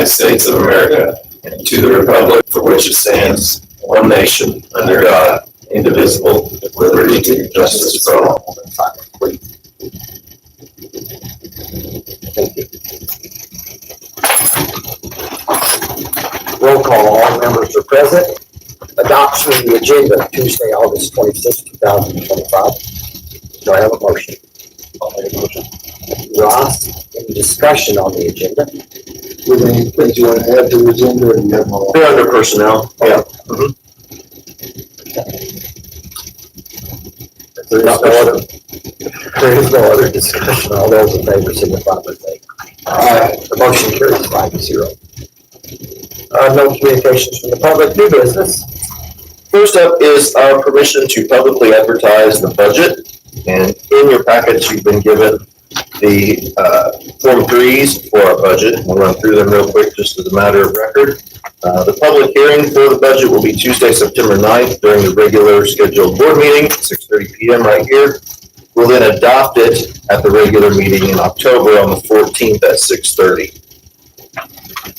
United States of America and to the republic for which it stands, one nation, under God, indivisible, with liberty and justice for all. Thank you. Roll call, all members are present. Adoption of the agenda, Tuesday, August 26, 2025. Do I have a motion? I'll make a motion. Ross, any discussion on the agenda? With any things you want to add to the agenda, or do you have more? They're under personnel. Yeah. There is no other discussion. All those in favor signify by saying aye. The motion carries 5-0. No communications from the public. New business. First up is our permission to publicly advertise the budget. And in your packets, you've been given the Form 3s for our budget. We'll run through them real quick just as a matter of record. The public hearing for the budget will be Tuesday, September 9th during the regular scheduled board meeting, 6:30 p.m. right here. We'll then adopt it at the regular meeting in October on the 14th at 6:30.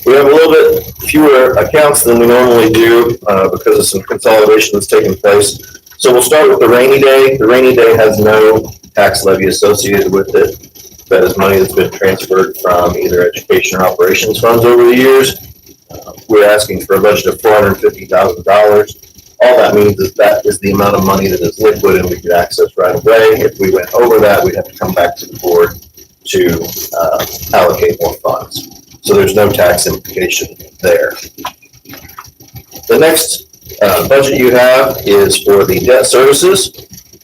We have a little bit fewer accounts than we normally do because of some consolidation that's taken place. So we'll start with the rainy day. The rainy day has no tax levy associated with it. That is money that's been transferred from either education or operations funds over the years. We're asking for a budget of $450,000. All that means is that is the amount of money that is liquid and we could access right away. If we went over that, we'd have to come back to the board to allocate more funds. So there's no tax implication there. The next budget you have is for the debt services,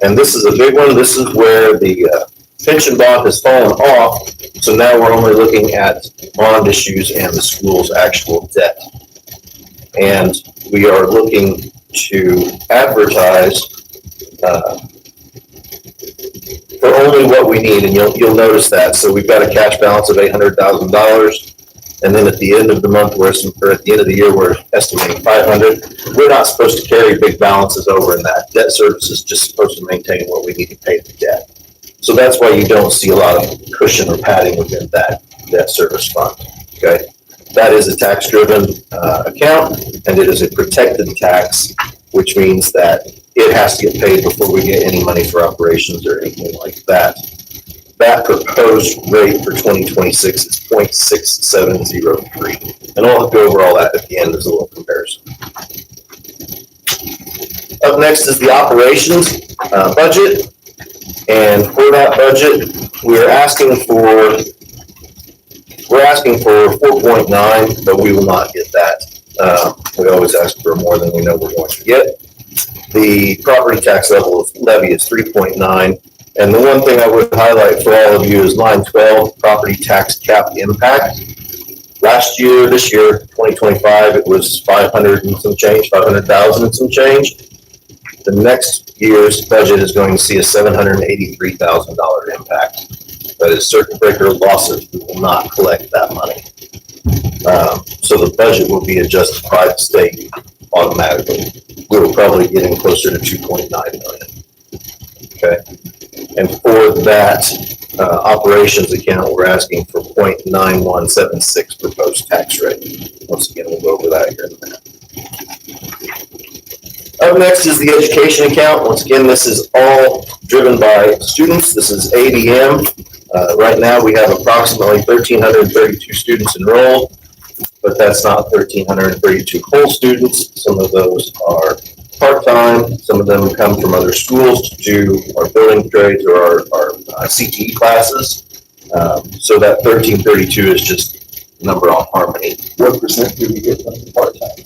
and this is a big one. This is where the pension bond has fallen off, so now we're only looking at bond issues and the school's actual debt. And we are looking to advertise for only what we need, and you'll notice that. So we've got a cash balance of $800,000. And then at the end of the month, or at the end of the year, we're estimating 500. We're not supposed to carry big balances over in that. Debt service is just supposed to maintain what we need to pay the debt. So that's why you don't see a lot of cushion or padding within that debt service fund. Okay, that is a tax-driven account, and it is a protected tax, which means that it has to get paid before we get any money for operations or anything like that. That proposed rate for 2026 is 0.6703. And I'll go over all that at the end as a little comparison. Up next is the operations budget. And for that budget, we're asking for 4.9, but we will not get that. We always ask for more than we know we're going to get. The property tax levy is 3.9. And the one thing I would highlight for all of you is line 12, property tax cap impact. This year, 2025, it was 500 and some change, 500,000 and some change. The next year's budget is going to see a $783,000 impact. That is circuit breaker losses. We will not collect that money. So the budget will be adjusted by the state automatically. We will probably get in closer to 2.9 million. Okay. And for that operations account, we're asking for 0.9176 proposed tax rate. Once again, we'll go over that here in a minute. Up next is the education account. Once again, this is all driven by students. This is ADM. Right now, we have approximately 1,332 students enrolled, but that's not 1,332 whole students. Some of those are part-time. Some of them come from other schools to do our building trades or our CTE classes. So that 1332 is just a number on Harmony. What percent do we get from the part-time?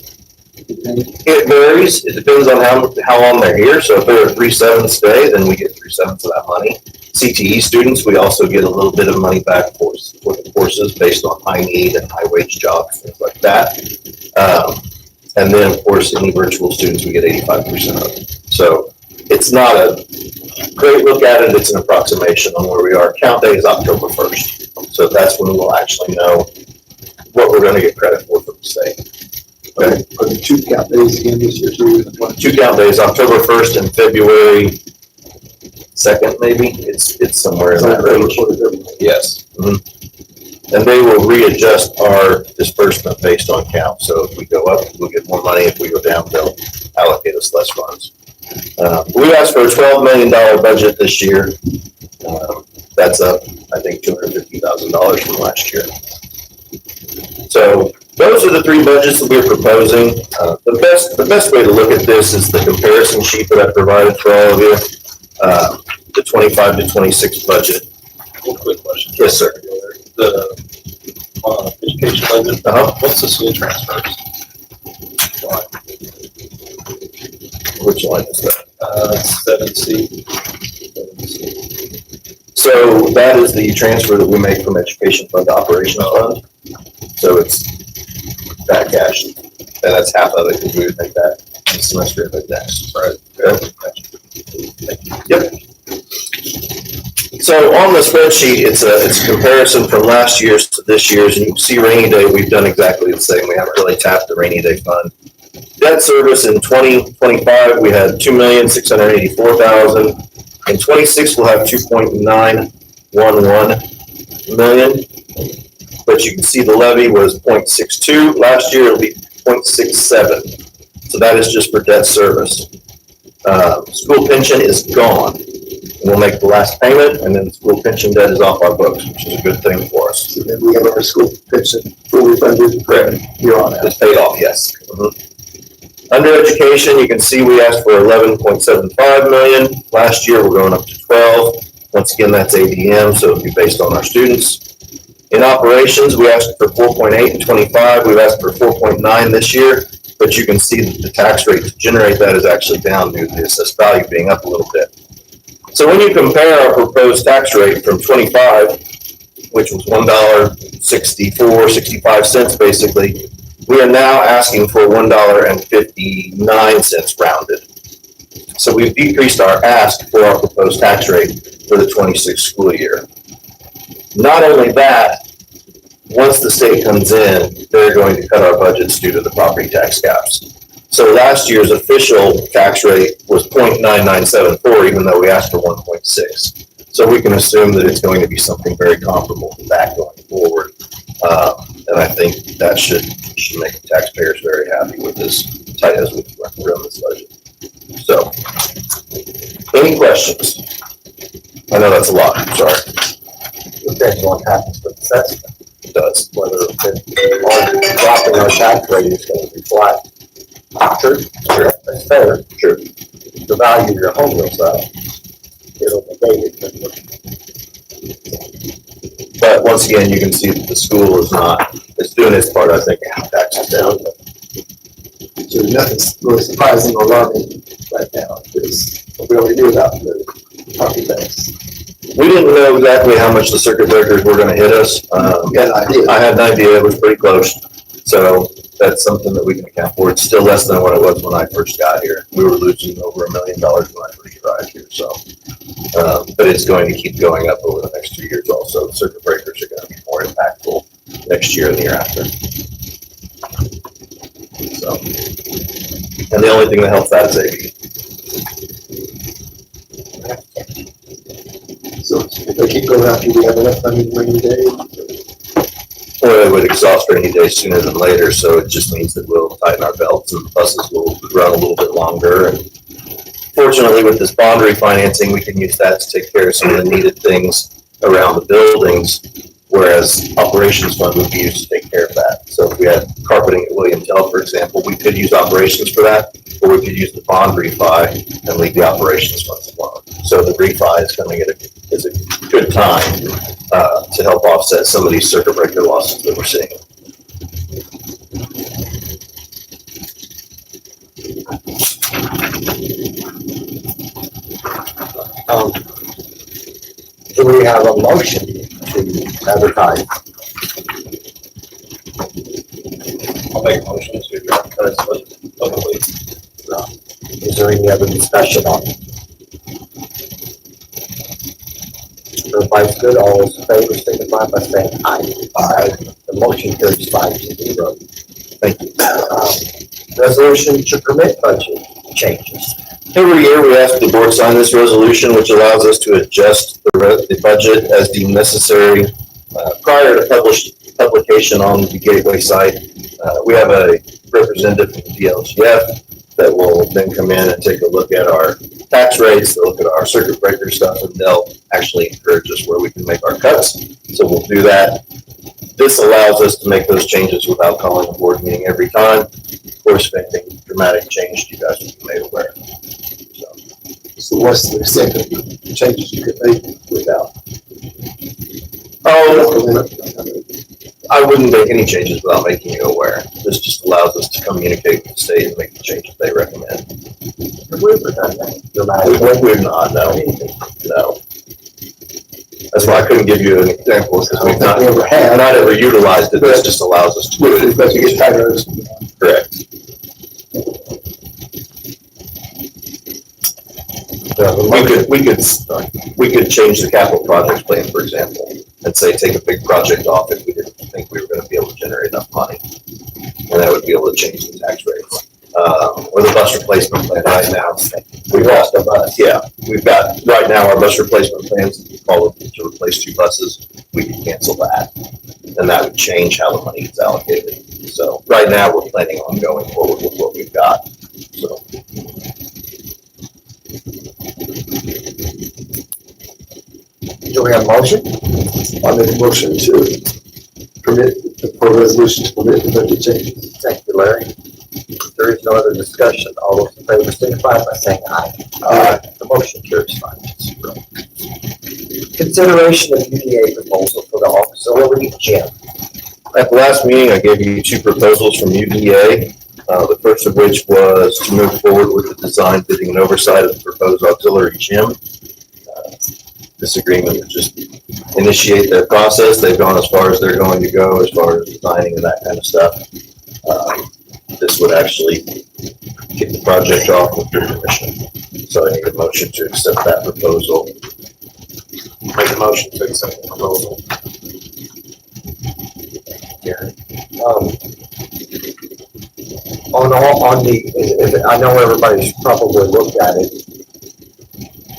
It varies. It depends on how long they're here. So if they're a 3/7 stay, then we get 3/7 of that money. CTE students, we also get a little bit of money back for the courses based on high need and high wage jobs, things like that. And then, of course, any virtual students, we get 85% of it. So it's not a great look at it. It's an approximation on where we are. Count day is October 1st. So that's when we'll actually know what we're going to get credit for from the state. Okay. Are the 2 count days again this year too? 2 count days, October 1st and February 2nd, maybe. It's somewhere in that range. Yes. Mm-hmm. and they will readjust our disbursement based on count. So if we go up, we'll get more money. If we go down, they'll allocate us less funds. We asked for a $12 million budget this year. That's up, I think, $250,000 from last year. So those are the three budgets that we're proposing. The best way to look at this is the comparison sheet that I provided for all of you. The 25 to 26 budget. One quick question. Yes, sir. The education budget, what's the school transfers? Which line is that? 7C. So that is the transfer that we make from education fund to operations fund. So it's that cash, and that's half of it because we would make that this semester and then next. Right. Yep. So on the spreadsheet, it's a comparison from last year's to this year's, and you can see rainy day, we've done exactly the same. We haven't really tapped the rainy day fund. Debt service in 2025, we had $2,684,000. In 26, we'll have 2.911 million. But you can see the levy was 0.62. Last year, it'll be 0.67. So that is just for debt service. School pension is gone. We'll make the last payment, and then the school pension debt is off our books, which is a good thing for us. So then we have our school pension fully funded. Correct. You're on that. It's paid off, yes. Under education, you can see we asked for 11.75 million. Last year, we're going up to 12. Once again, that's ADM, so it'll be based on our students. In operations, we asked for 4.8 in 25. We've asked for 4.9 this year, but you can see that the tax rate to generate that is actually down due to the assessed value being up a little bit. So when you compare our proposed tax rate from 25, which was $1.65 basically, we are now asking for $1.59 rounded. So we've decreased our ask for our proposed tax rate for the 26 school year. Not only that, once the state comes in, they're going to cut our budgets due to the property tax caps. So last year's official tax rate was 0.9974, even though we asked for 1.6. So we can assume that it's going to be something very comparable to that going forward. And I think that should make the taxpayers very happy with this, tight as we run this budget. So, any questions? I know that's a lot, sorry. Depends on what happens with assessment. It does. Whether dropping our tax rate is going to be flat. Sure. That's fair. Sure. The value of your home goes up. It'll negate it. But once again, you can see that the school is not, it's doing its part, I think, taxes down. So nothing's really surprising or alarming right now. It's what we already knew about the property tax. We didn't know exactly how much the circuit breakers were gonna hit us. You had an idea. I had an idea, it was pretty close. So that's something that we can account for. It's still less than what it was when I first got here. We were losing over $1 million when I first arrived here, so. But it's going to keep going up over the next 2 years also. The circuit breakers are gonna be more impactful next year and the year after. So. And the only thing that helps that is AB. So if they keep going after, we have enough money in rainy day. Or it would exhaust rainy day sooner than later, so it just means that we'll tighten our belts and the buses will run a little bit longer. And fortunately, with this bond refinancing, we can use that to take care of some of the needed things around the buildings, whereas operations fund would be used to take care of that. So if we had carpeting at William Tell, for example, we could use operations for that, or we could use the bond refi and leave the operations funds alone. So the refi is coming at a good time to help offset some of these circuit breaker losses that we're seeing. Do we have a motion to advertise? I'll make a motion to advertise publicly. Is there any other discussion on it? Everybody's good, all those in favor, signify by saying aye. Aye. The motion carries 5-0. Thank you. Resolution to permit budget changes. Every year, we ask the board sign this resolution, which allows us to adjust the budget as deemed necessary prior to publication on the Gateway site, we have a representative from the DLGF that will then come in and take a look at our tax rates, they'll look at our circuit breaker stuff, and they'll actually encourage us where we can make our cuts. So we'll do that. This allows us to make those changes without calling a board meeting every time. Of course, if anything dramatic changed, you guys will be made aware. So what's the extent of the changes you could make without? Oh, I wouldn't make any changes without making you aware. This just allows us to communicate with the state and make the changes they recommend. We've not, no. That's why I couldn't give you an example, because we've not ever utilized it. This just allows us to do it. Correct. We could change the capital projects plan, for example, and say, take a big project off if we didn't think we were gonna be able to generate enough money. And that would be able to change the tax rates. Or the bus replacement plan right now. We've lost a bus. Yeah, we've got, right now, our bus replacement plans, called to replace 2 buses. We could cancel that. And that would change how the money gets allocated. So right now, we're planning on going forward with what we've got, so. Do we have a motion? I make a motion to permit, for resolution to permit the budget changes. Thank you, Larry. If there is no other discussion, all those in favor signify by saying aye. Aye. The motion carries 5-0. Consideration of UDA proposal for the auxiliary gym. At the last meeting, I gave you 2 proposals from UDA. The first of which was to move forward with the design, bidding, and oversight of the proposed auxiliary gym. This agreement would just initiate their process. They've gone as far as they're going to go as far as designing and that kind of stuff. This would actually kick the project off with your permission. So I need a motion to accept that proposal. Make a motion to accept the proposal. Gary? I know everybody's probably looked at it.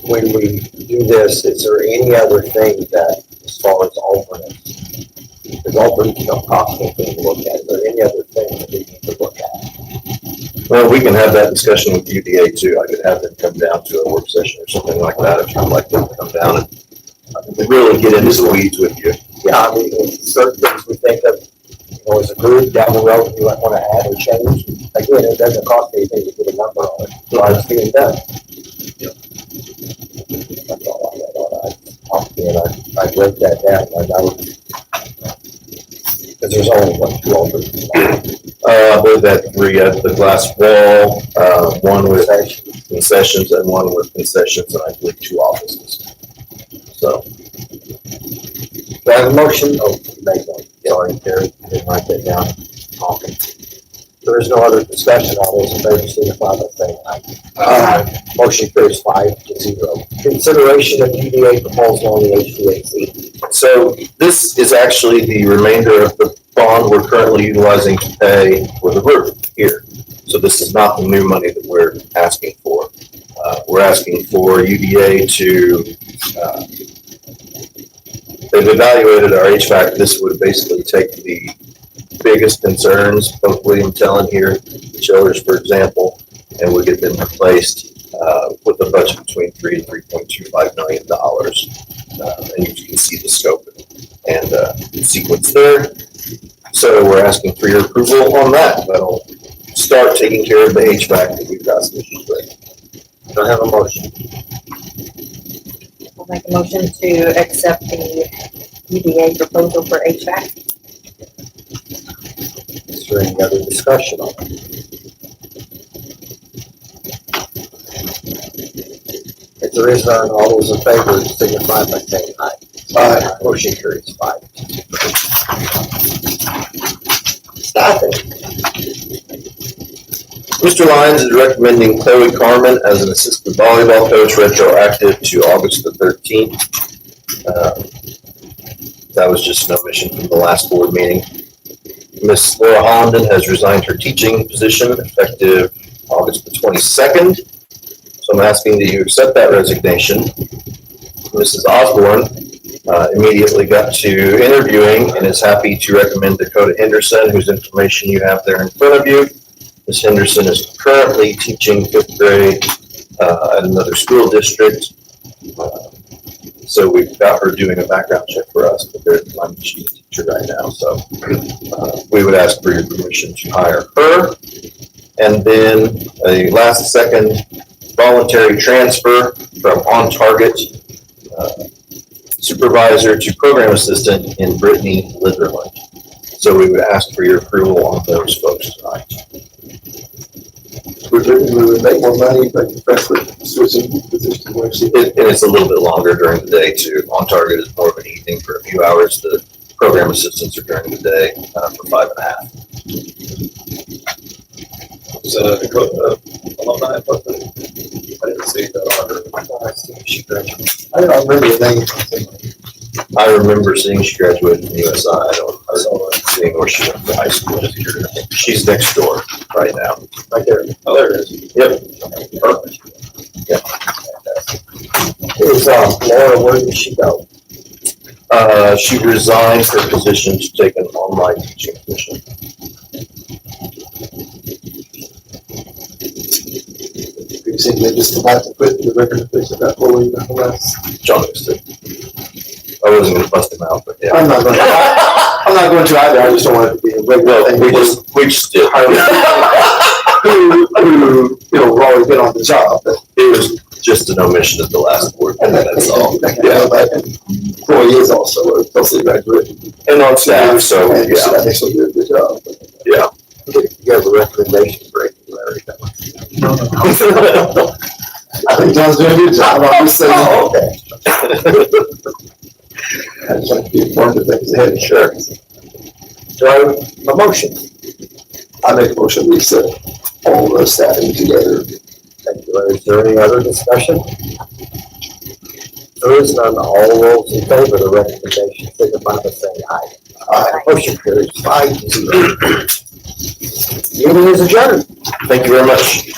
When we do this, is there any other thing that, as far as alternates, because alternates don't cost anything to look at, is there any other thing that we need to look at? Well, we can have that discussion with UDA too. I could have them come down to a work session or something like that if you'd like them to come down and really get into the weeds with you. Yeah, I mean, certain things we think of, as a group down the road, we might want to add or change. Again, it doesn't cost anything to get a number on it, so it's being done. That's all I got on it. I wrote that down, and I would, because there's only 2 alternates. I believe that 3 at the glass wall, 1 with concessions and 1 with concessions, and I believe 2 offices. So. Do I have a motion? Oh, you made one. Sorry, Terry, I didn't write that down. Talking. There is no other discussion. All those in favor signify by saying aye. Motion carries 5-0. Consideration of UDA proposal on the HVAC. So this is actually the remainder of the bond we're currently utilizing to pay for the roof here. So this is not the new money that we're asking for. We're asking for UDA to, they've evaluated our HVAC. This would basically take the biggest concerns, both William Tellen here, the chillers, for example, and we'll get them replaced with a budget between $3 and $3.25 million. And you can see the scope and sequence there. So we're asking for your approval on that. That'll start taking care of the HVAC that we've got some issues with. Do I have a motion? I'll make a motion to accept the UDA proposal for HVAC. Is there any other discussion on it? If there is none, all those in favor signify by saying aye. Aye. Motion carries 5. Staffing. Mr. Lyons is recommending Chloe Carmen as an assistant volleyball coach retroactive to August the 13th. That was just an omission from the last board meeting. Miss Laura Hollenden has resigned her teaching position effective August the 22nd. So I'm asking that you accept that resignation. Mrs. Osborne immediately got to interviewing and is happy to recommend Dakota Henderson, whose information you have there in front of you. Ms. Henderson is currently teaching fifth grade at another school district. So we've got her doing a background check for us, but she's a teacher right now. So we would ask for your permission to hire her. And then a last second voluntary transfer from on target supervisor to program assistant in Brittany Litherland. So we would ask for your approval on those folks tonight. We would make more money, but especially switching position where she. And it's a little bit longer during the day too. On target is more of an evening for a few hours. The program assistants are during the day for 5.5. So, alumni, but I didn't see that on her. She graduated. I don't remember the name. I remember seeing she graduated from USI. I saw seeing where she went to high school. She's next door right now. Right there. Oh, there it is. Yep. Perfect. Is, Laura, where did she go? She resigned her position to take an online teaching position. You said you're just about to put the record of this about what we got last. John missed it. I wasn't gonna bust him out, but yeah. I'm not going to either. I just don't want it to be a regular thing. We just did. Who, have always been on the job, but. It was just an omission at the last board, meeting, that's all. Yeah, but employees also are totally graduate. And on staff, so, I yeah, think she'll do a good job. yeah. You have a recommendation for it, Larry? I think John's doing a good job. I'm just saying. Oh, okay. I just like to be informed of things ahead. Sure. Do I have a motion? I make a motion, we set all the staffing together. Thank you, Larry. Is there any other discussion? There is none. All those in favor of the recommendation, signify by saying aye. Aye. Motion carries 5-0. Meeting is adjourned. Thank you very much.